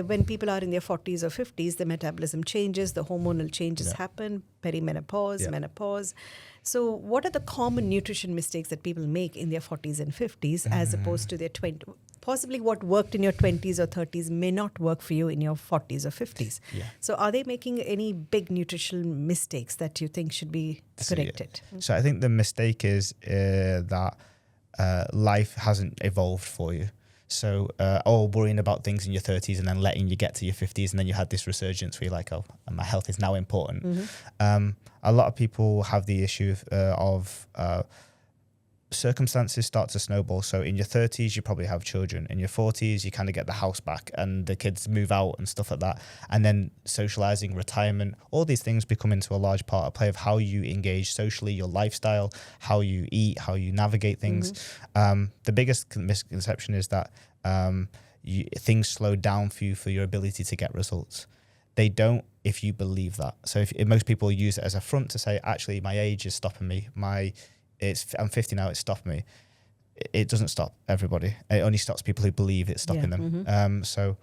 when people are in their 40s or 50s, the metabolism changes, the hormonal changes happen, perimenopause, menopause. So what are the common nutrition mistakes that people make in their 40s and 50s as opposed to their 20s? Possibly what worked in your 20s or 30s may not work for you in your 40s or 50s. Yeah. So are they making any big nutritional mistakes that you think should be corrected? So I think the mistake is that life hasn't evolved for you. So, worrying about things in your 30s and then letting you get to your 50s, and then you had this resurgence where you're like, oh, my health is now important. A lot of people have the issue of circumstances start to snowball. So in your 30s, you probably have children. In your 40s, you kind of get the house back and the kids move out and stuff like that. And then socializing, retirement, all these things become into a large part of play of how you engage socially, your lifestyle, how you eat, how you navigate things. The biggest misconception is that things slow down for you for your ability to get results. They don't if you believe that. So if most people use it as a front to say, actually, my age is stopping me. I'm 50 now, it's stopping me. It doesn't stop everybody. It only stops people who believe it's stopping them. So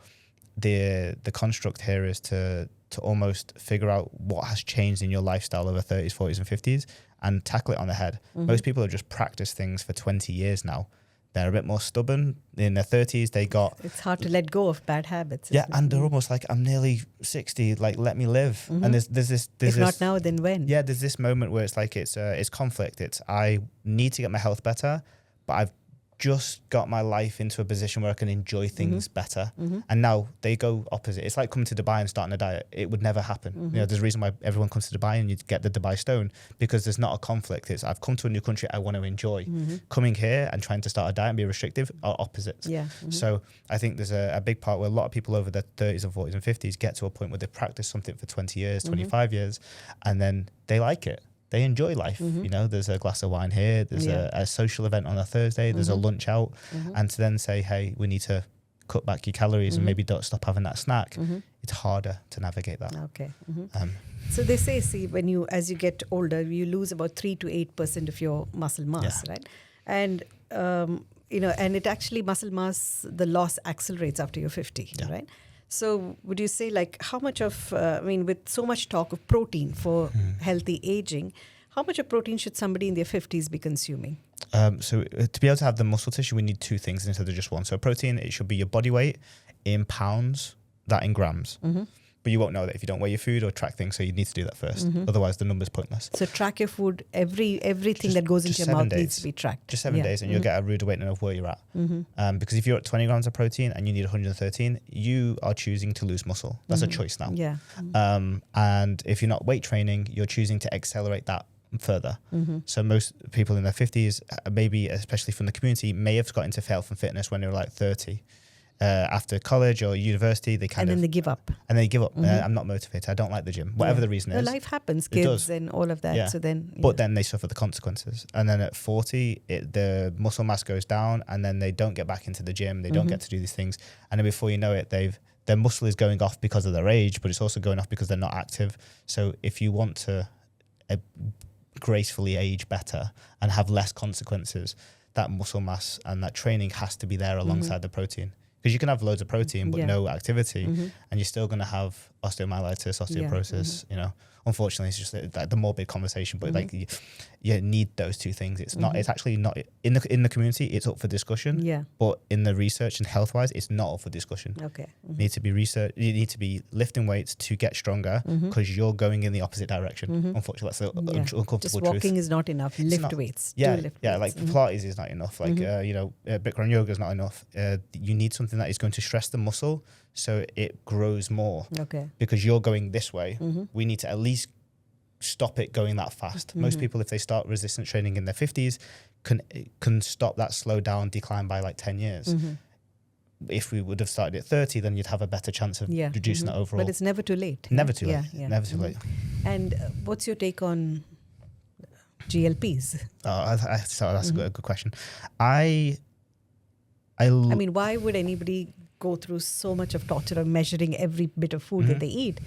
the construct here is to almost figure out what has changed in your lifestyle over 30s, 40s, and 50s and tackle it on the head. Most people have just practiced things for 20 years now. They're a bit more stubborn. In their 30s, they got... It's hard to let go of bad habits. Yeah, and they're almost like, I'm nearly 60, like, let me live. And there's this... If not now, then when? Yeah, there's this moment where it's like, it's conflict. It's, I need to get my health better, but I've just got my life into a position where I can enjoy things better. And now they go opposite. It's like coming to Dubai and starting a diet. It would never happen. You know, there's a reason why everyone comes to Dubai and you get the Dubai stone, because there's not a conflict. It's, I've come to a new country I want to enjoy. Coming here and trying to start a diet and be restrictive are opposites. Yeah. So I think there's a big part where a lot of people over their 30s and 40s and 50s get to a point where they practice something for 20 years, 25 years, and then they like it. They enjoy life. You know, there's a glass of wine here, there's a social event on a Thursday, there's a lunch out, and to then say, hey, we need to cut back your calories and maybe don't stop having that snack, it's harder to navigate that. Okay. So they say, see, as you get older, you lose about 3 to 8% of your muscle mass, right? And, you know, and it actually, muscle mass, the loss accelerates after you're 50, right? So would you say, like, how much of, I mean, with so much talk of protein for healthy aging, how much of protein should somebody in their 50s be consuming? So to be able to have the muscle tissue, we need 2 things instead of just one. So protein, it should be your body weight in pounds, that in grams. But you won't know that if you don't weigh your food or track things, so you need to do that first. Otherwise, the number's pointless. So track your food. Everything that goes into your mouth needs to be tracked. Just 7 days, and you'll get a rude awakening of where you're at. Because if you're at 20 grams of protein and you need 113, you are choosing to lose muscle. That's a choice now. Yeah. And if you're not weight training, you're choosing to accelerate that further. So most people in their 50s, maybe especially from the community, may have got into health and fitness when they were like 30. After college or university, they then they give up. And they give up. I'm not motivated. I don't like the gym. Whatever the reason is. Life happens, kids and all of that. Yeah. So then, but then they suffer the consequences. And then at 40, the muscle mass goes down, and then they don't get back into the gym. They don't get to do these things. And then before you know it, their muscle is going off because of their age, but it's also going off because they're not active. So if you want to gracefully age better and have less consequences, that muscle mass and that training has to be there alongside the protein. Because you can have loads of protein but no activity, and you're still going to have osteomyelitis, osteoporosis. You know, unfortunately, it's just like the morbid conversation. But like, you need those 2 things. It's not. It's actually not in the community. It's up for discussion. Yeah. But in the research and health wise, it's not up for discussion. Okay. Need to be research. You need to be lifting weights to get stronger because you're going in the opposite direction. Unfortunately, that's the uncomfortable just truth. Walking is not enough. Lift weights. Yeah. Lift weights. Like Pilates is not enough. Like you know, Bikram yoga is not enough. You need something that is going to stress the muscle so it grows more. Okay. Because you're going this way, we need to at least stop it going that fast. Most people, if they start resistance training in their 50s, can stop that slow down decline by like 10 years. If we would have started at 30, then you'd have a better chance of reducing that overall. But it's never too late. Never too late. Never too late. And what's your take on GLPs? So that's a good question. I mean, why would anybody go through so much of torture of measuring every bit of food that they eat?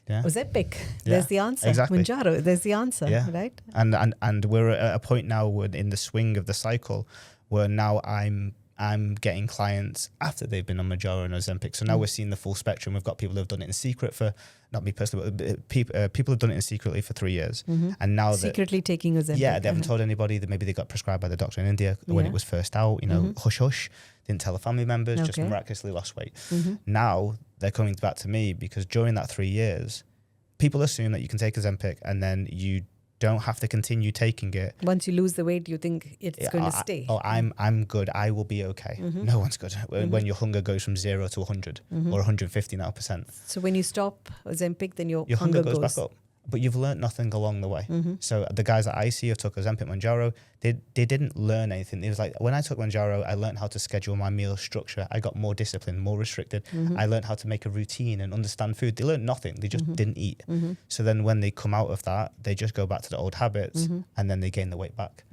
Yeah. Ozempic, there's the answer. Exactly. Mounjaro, there's the answer, right? And we're at a point now in the swing of the cycle where now I'm getting clients after they've been on Mounjaro and Ozempic. So now we're seeing the full spectrum. We've got people who've done it in secret for, not me personally, but people have done it in secretly for 3 years. And now secretly taking Ozempic. Yeah, they haven't told anybody. That maybe they got prescribed by the doctor in India when it was first out, you know, hush hush, didn't tell the family members, just miraculously lost weight. Now they're coming back to me because during that 3 years, people assume that you can take Ozempic and then you don't have to continue taking it. Once you lose the weight, you think it's going to stay. I'm good. I will be okay. No one's good. When your hunger goes from 0 to 100 or 150 now %. So when you stop Ozempic, then your hunger goes back up. But you've learned nothing along the way. So the guys that I see who took Ozempic, Mounjaro, they didn't learn anything. It was like, when I took Mounjaro, I learned how to schedule my meal structure. I got more disciplined, more restricted. I learned how to make a routine and understand food. They learned nothing. They just didn't eat. So then when they come out of that, they just go back to the old habits and then they gain the weight back.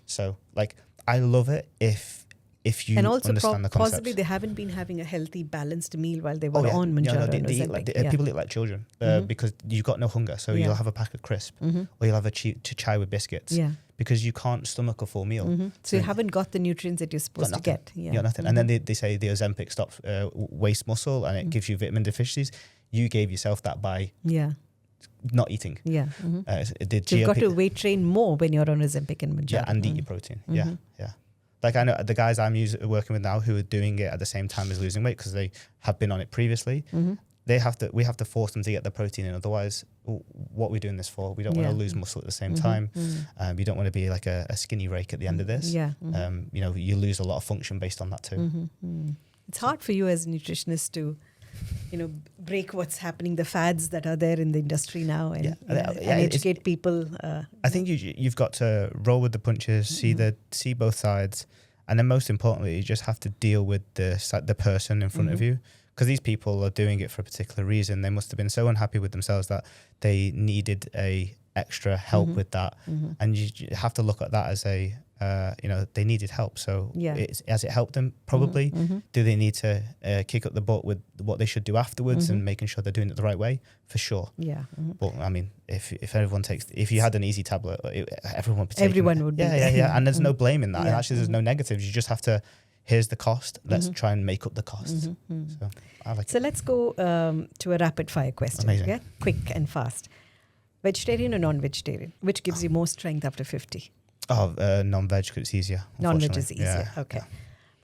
So like, I love it if if you and also understand the concepts. possibly they haven't been having a healthy, balanced meal while they were Oh, yeah. on Yeah, no, Manjaro and they eat Ozempic. people eat like children because you've got no hunger. So Yeah. you'll have a pack of crisp or you'll have a chai with biscuits Yeah. because you can't stomach a full meal. So you haven't got the nutrients that you're supposed to get. You got nothing. And then they say the Ozempic stops waste muscle and it gives you vitamin deficiencies. You gave yourself that by not eating. Yeah. The So you've got to weight train more when you're on Ozempic and Manjaro. Yeah, and eat your protein. Yeah. Like I know the guys I'm working with now who are doing it at the same time as losing weight because they have been on it previously. We have to force them to get the protein in. Otherwise, what are we doing this for? We don't want to lose muscle at the same time. You don't want to be like a skinny rake at the end of this. Yeah. You lose a lot of function based on that too. It's hard for you as a nutritionist to, break what's happening, the fads that are there in the industry now, and, and educate people. I think you've got to roll with the punches, see both sides, and then most importantly, you just have to deal with the person in front of you. Because these people are doing it for a particular reason. They must have been so unhappy with themselves that they needed a extra help with that. And you have to look at that as they needed help. So has it helped them? Probably. Do they need to kick up the butt with what they should do afterwards and making sure they're doing it the right way? For sure. Yeah. But I mean, if everyone if you had an easy tablet, everyone would be everyone would be. Yeah. And there's no blame in that. And actually, there's no negatives. You just have to. Here's the cost. Let's try and make up the cost. So I like it. So let's go to a rapid fire question. Amazing. Okay? Quick and fast. Vegetarian or non-vegetarian? Which gives you more strength after 50? Non-veg because it's easier. Non-veg is easier. Yeah. Okay.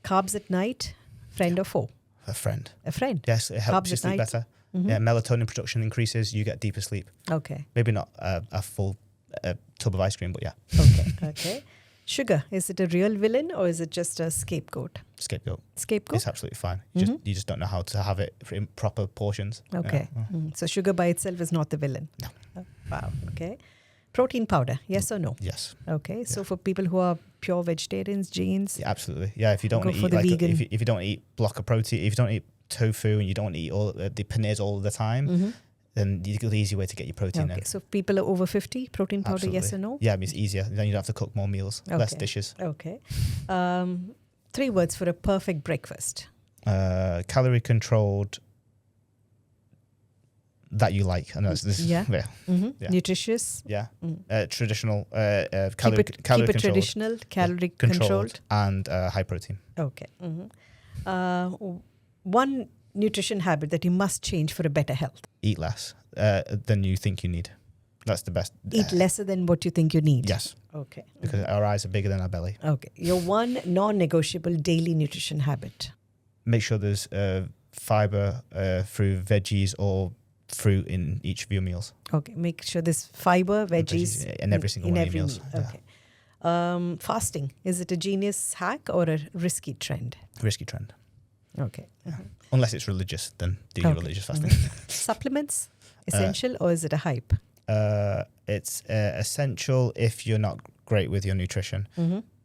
Carbs at night, friend or foe? A friend. A friend. Yes, it helps you sleep better. Yeah, melatonin production increases. You get deeper sleep. Okay. Maybe not a full tub of ice cream, but yeah. Okay. Sugar, is it a real villain or is it just a scapegoat? Scapegoat. Scapegoat? It's absolutely fine. You just don't know how to have it in proper portions. Okay. So sugar by itself is not the villain? No. Oh, wow. Okay. Protein powder, yes or no? Yes. Okay. So for people who are pure vegetarians, genes? Yeah, absolutely. Yeah, if you don't want to eat vegan. if you don't eat block of protein, if you don't eat tofu and you don't want to eat all the paneers all the time, then you go the easy way to get your protein in. So people are over 50, protein powder, Absolutely. yes or no? Yeah, I mean, it's easier. Then you don't have to cook more meals, less dishes. Okay. 3 words for a perfect breakfast. Calorie controlled that you like. I know this Yeah. yeah. Nutritious. Yeah. Traditional Keep calorie it controlled. traditional, calorie controlled. And high protein. Okay. One nutrition habit that you must change for a better health. Eat less than you think you need. That's the best. Eat lesser than what you think you need. Yes. Okay. Because our eyes are bigger than our belly. Okay. Your one non-negotiable daily nutrition habit. Make sure there's fiber through veggies or fruit in each of your meals. Okay. Make sure there's fiber, veggies in every single one of your meals. Meal. Okay. Fasting. Is it a genius hack or a risky trend? Risky trend. Okay. Unless it's religious, then do your religious fasting. Supplements, essential or is it a hype? It's essential if you're not great with your nutrition,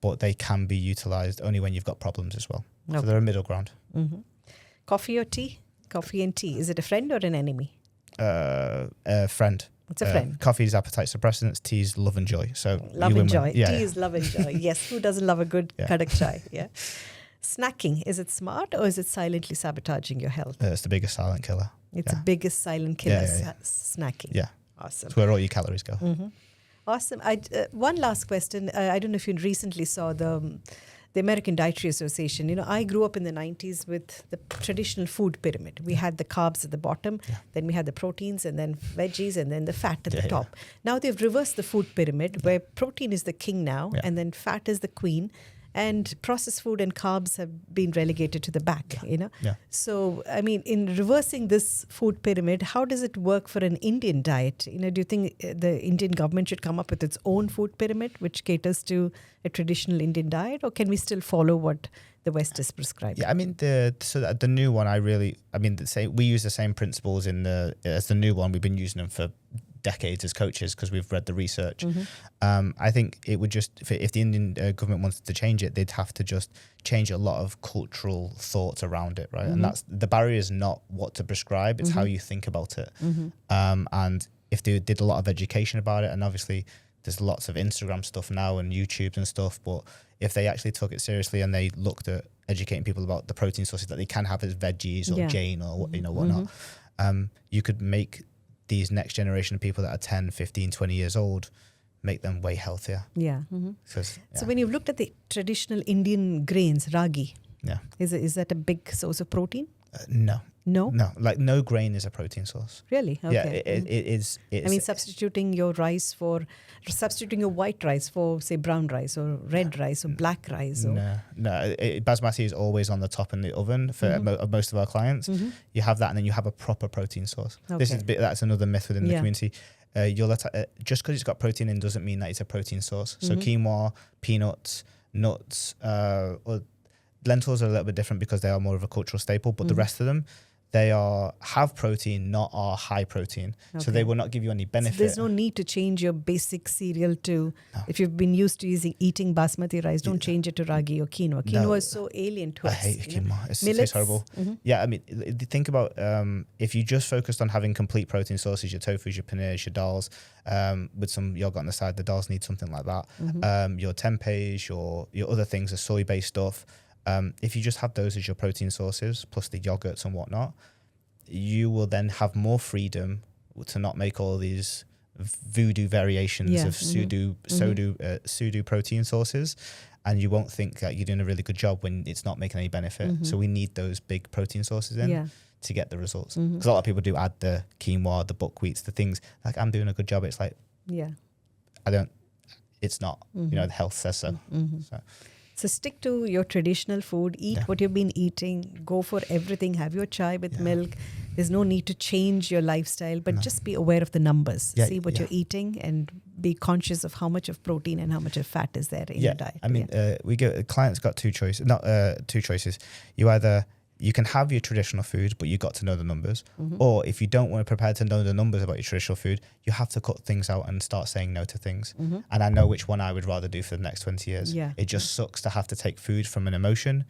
but they can be utilized only when you've got problems as well. Okay. So they're a middle ground. Coffee or tea? Coffee and tea. Is it a friend or an enemy? A friend. It's a friend. Coffee is appetite suppressant. Tea is love and joy. So love and joy. Tea is love and joy. Yes. Who doesn't love a good kadak chai? Yeah. Snacking, is it smart or is it silently sabotaging your health? It's the biggest silent killer. It's the biggest silent killer, snacking. Yeah. Awesome. It's where all your calories go. Awesome. One last question. I don't know if you recently saw the American Dietary Association. I grew up in the 90s with the traditional food pyramid. We had the carbs at the bottom, then we had the proteins, and then veggies, and then the fat at the top. Now they've reversed the food pyramid where protein is the king now, and then fat is the queen. And processed food and carbs have been relegated to the back, So, I mean, in reversing this food pyramid, how does it work for an Indian diet? Do you think the Indian government should come up with its own food pyramid, which caters to a traditional Indian diet? Or can we still follow what the West is prescribing? Yeah, I mean, the new one, we use the same principles as the new one. We've been using them for decades as coaches because we've read the research. I think it would just, if the Indian government wanted to change it, they'd have to just change a lot of cultural thoughts around it, right? And that's the barrier is not what to prescribe, it's how you think about it. And if they did a lot of education about it, and obviously there's lots of Instagram stuff now and YouTube and stuff, but if they actually took it seriously and they looked at educating people about the protein sources that they can have as veggies or Jane or whatnot, you could make these next generation of people that are 10, 15, 20 years old, make them way healthier. So when you've looked at the traditional Indian grains, ragi, is that a big source of protein? No, like no grain is a protein source. Really? Okay. Yeah, it is. I mean, substituting your white rice for, say, brown rice or red rice or black rice. Or basmati is always on the top in the oven for most of our clients. You have that, and then you have a proper protein source. That's another myth within the community. Just because it's got protein in doesn't mean that it's a protein source. So quinoa, peanuts, nuts, or lentils are a little bit different because they are more of a cultural staple, but the rest of them, they have protein, not are high protein. So they will not give you any benefit. So there's no need to change your basic cereal to, if you've been used to eating basmati rice, don't change it to ragi or quinoa. Quinoa is so alien to us. I hate quinoa. It tastes horrible. Yeah, I mean, think about if you just focused on having complete protein sources, your tofus, your paneers, your dals, with some yogurt on the side, the dals need something like that. Your tempehs, your other things, the soy-based stuff. If you just have those as your protein sources, plus the yogurts and whatnot, you will then have more freedom to not make all these voodoo variations of pseudo protein sources, and you won't think that you're doing a really good job when it's not making any benefit. So we need those big protein sources in to get the results. Because a lot of people do add the quinoa, the buckwheats, the things like I'm doing a good job. It's like, it's not, the health says so. So stick to your traditional food, eat what you've been eating, go for everything, have your chai with milk. There's no need to change your lifestyle, but just be aware of the numbers. See what you're eating and be conscious of how much of protein and how much of fat is there in your diet. I mean, clients got two choices. You can have your traditional food, but you got to know the numbers. Or if you don't want to prepare to know the numbers about your traditional food, you have to cut things out and start saying no to things. And I know which one I would rather do for the next 20 years. It just sucks to have to take food from an emotion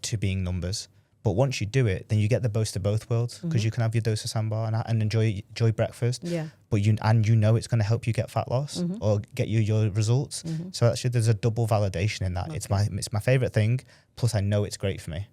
to being numbers. But once you do it, then you get the best of both worlds, because you can have your dose of sambar and enjoy breakfast. But you know it's going to help you get fat loss or get you your results. So actually, there's a double validation in that. It's my favorite thing. Plus, I know it's great for me.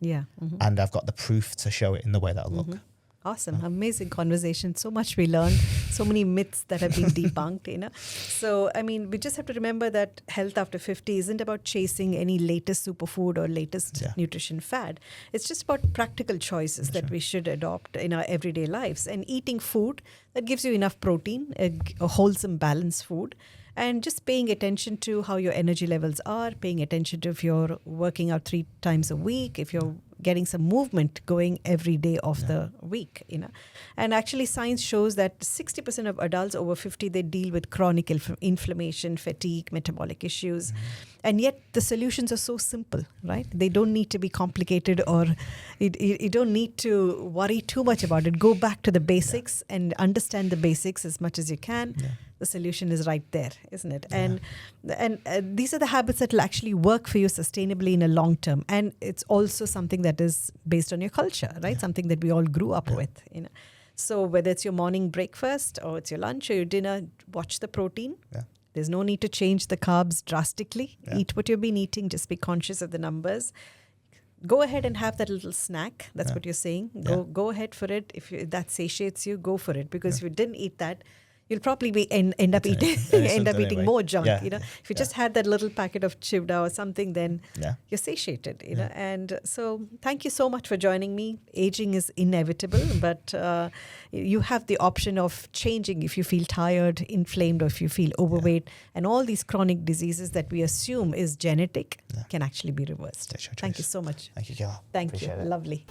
And I've got the proof to show it in the way that I look. Awesome. Amazing conversation. So much we learned. So many myths that have been debunked, So, I mean, we just have to remember that health after 50 isn't about chasing any latest superfood or latest nutrition fad. It's just about practical choices that we should adopt in our everyday lives, and eating food that gives you enough protein, a wholesome, balanced food, and just paying attention to how your energy levels are, paying attention to if you're working out 3 times a week, if you're getting some movement going every day of the week, And actually science shows that 60% of adults over 50, they deal with chronic inflammation, fatigue, metabolic issues. And yet the solutions are so simple, right? They don't need to be complicated, or you don't need to worry too much about it. Go back to the basics and understand the basics as much as you can. The solution is right there, isn't it? And these are the habits that will actually work for you sustainably in a long term. And it's also something that is based on your culture, right? Something that we all grew up with. So whether it's your morning breakfast or it's your lunch or your dinner, watch the protein. There's no need to change the carbs drastically. Eat what you've been eating. Just be conscious of the numbers. Go ahead and have that little snack. That's what you're saying. Go ahead for it. If that satiates you, go for it. Because if you didn't eat that, you'll probably end up eating more junk. If you just had that little packet of chivda or something, then you're satiated. And so, thank you so much for joining me. Aging is inevitable, but you have the option of changing if you feel tired, inflamed, or if you feel overweight. And all these chronic diseases that we assume is genetic can actually be reversed. Thank you so much. Thank you, Shekhar. Thank you. Lovely.